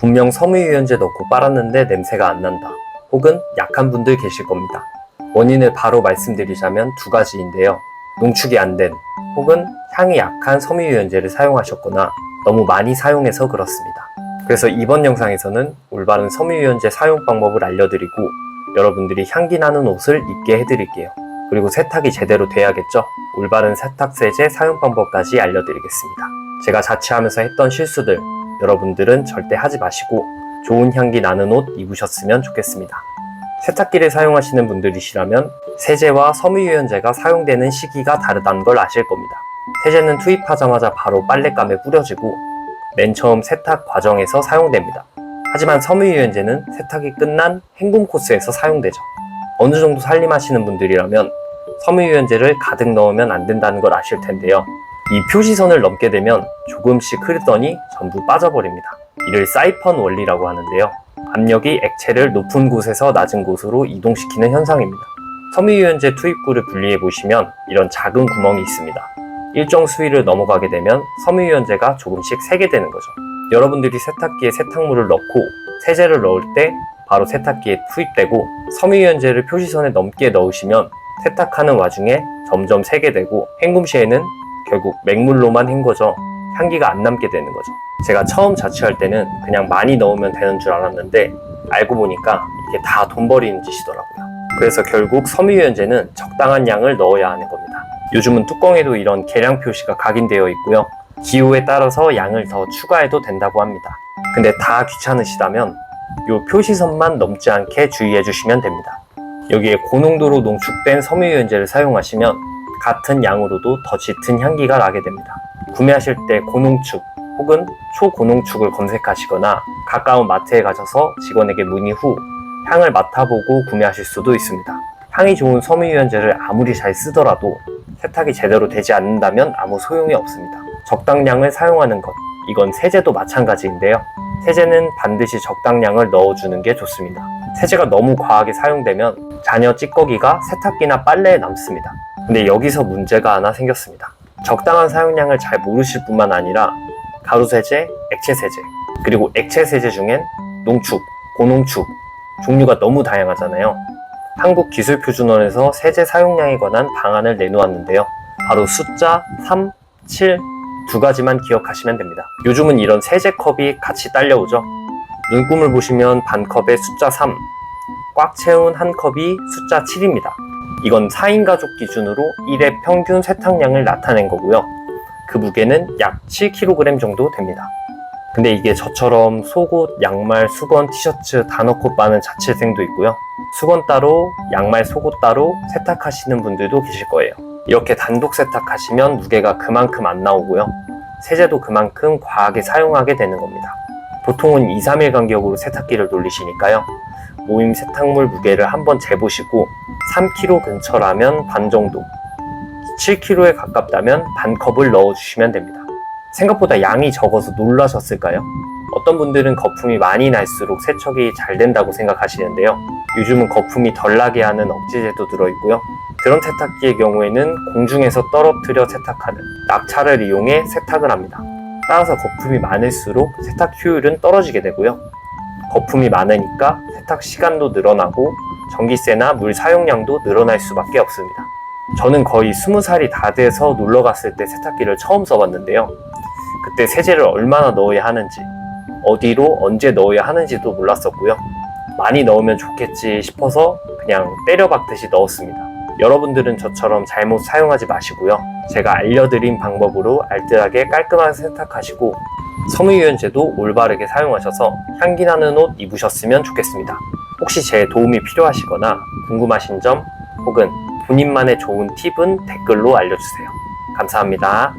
분명 섬유유연제 넣고 빨았는데 냄새가 안 난다. 혹은 약한 분들 계실 겁니다. 원인을 바로 말씀드리자면 두 가지인데요. 농축이 안 된 혹은 향이 약한 섬유유연제를 사용하셨거나 너무 많이 사용해서 그렇습니다. 그래서 이번 영상에서는 올바른 섬유유연제 사용 방법을 알려드리고 여러분들이 향기 나는 옷을 입게 해드릴게요. 그리고 세탁이 제대로 돼야겠죠? 올바른 세탁세제 사용 방법까지 알려드리겠습니다. 제가 자취하면서 했던 실수들 여러분들은 절대 하지 마시고 좋은 향기 나는 옷 입으셨으면 좋겠습니다. 세탁기를 사용하시는 분들이시라면 세제와 섬유유연제가 사용되는 시기가 다르다는 걸 아실 겁니다. 세제는 투입하자마자 바로 빨랫감에 뿌려지고 맨 처음 세탁 과정에서 사용됩니다. 하지만 섬유유연제는 세탁이 끝난 헹굼 코스에서 사용되죠. 어느 정도 살림하시는 분들이라면 섬유유연제를 가득 넣으면 안 된다는 걸 아실 텐데요. 이 표시선을 넘게 되면 조금씩 흐르더니 전부 빠져버립니다. 이를 사이펀 원리라고 하는데요. 압력이 액체를 높은 곳에서 낮은 곳으로 이동시키는 현상입니다. 섬유유연제 투입구를 분리해 보시면 이런 작은 구멍이 있습니다. 일정 수위를 넘어가게 되면 섬유유연제가 조금씩 새게 되는 거죠. 여러분들이 세탁기에 세탁물을 넣고 세제를 넣을 때 바로 세탁기에 투입되고 섬유유연제를 표시선에 넘게 넣으시면 세탁하는 와중에 점점 새게 되고 헹굼 시에는 결국 맹물로만 헹궈져 향기가 안 남게 되는 거죠. 제가 처음 자취할 때는 그냥 많이 넣으면 되는 줄 알았는데 알고 보니까 이게 다 돈 버리는 짓이더라고요. 그래서 결국 섬유유연제는 적당한 양을 넣어야 하는 겁니다. 요즘은 뚜껑에도 이런 계량 표시가 각인되어 있고요. 기호에 따라서 양을 더 추가해도 된다고 합니다. 근데 다 귀찮으시다면 이 표시선만 넘지 않게 주의해 주시면 됩니다. 여기에 고농도로 농축된 섬유유연제를 사용하시면 같은 양으로도 더 짙은 향기가 나게 됩니다. 구매하실 때 고농축 혹은 초고농축을 검색하시거나 가까운 마트에 가셔서 직원에게 문의 후 향을 맡아보고 구매하실 수도 있습니다. 향이 좋은 섬유유연제를 아무리 잘 쓰더라도 세탁이 제대로 되지 않는다면 아무 소용이 없습니다. 적당량을 사용하는 것, 이건 세제도 마찬가지인데요. 세제는 반드시 적당량을 넣어주는 게 좋습니다. 세제가 너무 과하게 사용되면 잔여 찌꺼기가 세탁기나 빨래에 남습니다. 근데 여기서 문제가 하나 생겼습니다. 적당한 사용량을 잘 모르실 뿐만 아니라 가루세제, 액체세제, 그리고 액체세제 중엔 농축, 고농축 종류가 너무 다양하잖아요. 한국기술표준원에서 세제 사용량에 관한 방안을 내놓았는데요. 바로 숫자 3, 7 두 가지만 기억하시면 됩니다. 요즘은 이런 세제컵이 같이 딸려오죠. 눈금을 보시면 반컵에 숫자 3, 꽉 채운 한 컵이 숫자 7입니다. 이건 4인 가족 기준으로 1회 평균 세탁량을 나타낸 거고요. 그 무게는 약 7kg 정도 됩니다. 근데 이게 저처럼 속옷, 양말, 수건, 티셔츠 다 넣고 빠는 자취생도 있고요. 수건 따로, 양말, 속옷 따로 세탁하시는 분들도 계실 거예요. 이렇게 단독 세탁하시면 무게가 그만큼 안 나오고요. 세제도 그만큼 과하게 사용하게 되는 겁니다. 보통은 2, 3일 간격으로 세탁기를 돌리시니까요. 모임 세탁물 무게를 한번 재보시고 3kg 근처라면 반 정도, 7kg에 가깝다면 반 컵을 넣어주시면 됩니다. 생각보다 양이 적어서 놀라셨을까요? 어떤 분들은 거품이 많이 날수록 세척이 잘 된다고 생각하시는데요. 요즘은 거품이 덜 나게 하는 억지제도 들어있고요. 드럼 세탁기의 경우에는 공중에서 떨어뜨려 세탁하는 낙차를 이용해 세탁을 합니다. 따라서 거품이 많을수록 세탁 효율은 떨어지게 되고요. 거품이 많으니까 세탁 시간도 늘어나고 전기세나 물 사용량도 늘어날 수밖에 없습니다. 저는 거의 20살이 다 돼서 놀러 갔을 때 세탁기를 처음 써봤는데요. 그때 세제를 얼마나 넣어야 하는지, 어디로 언제 넣어야 하는지도 몰랐었고요. 많이 넣으면 좋겠지 싶어서 그냥 때려박듯이 넣었습니다. 여러분들은 저처럼 잘못 사용하지 마시고요. 제가 알려드린 방법으로 알뜰하게 깔끔하게 세탁하시고 섬유유연제도 올바르게 사용하셔서 향기 나는 옷 입으셨으면 좋겠습니다. 혹시 제 도움이 필요하시거나 궁금하신 점 혹은 본인만의 좋은 팁은 댓글로 알려주세요. 감사합니다.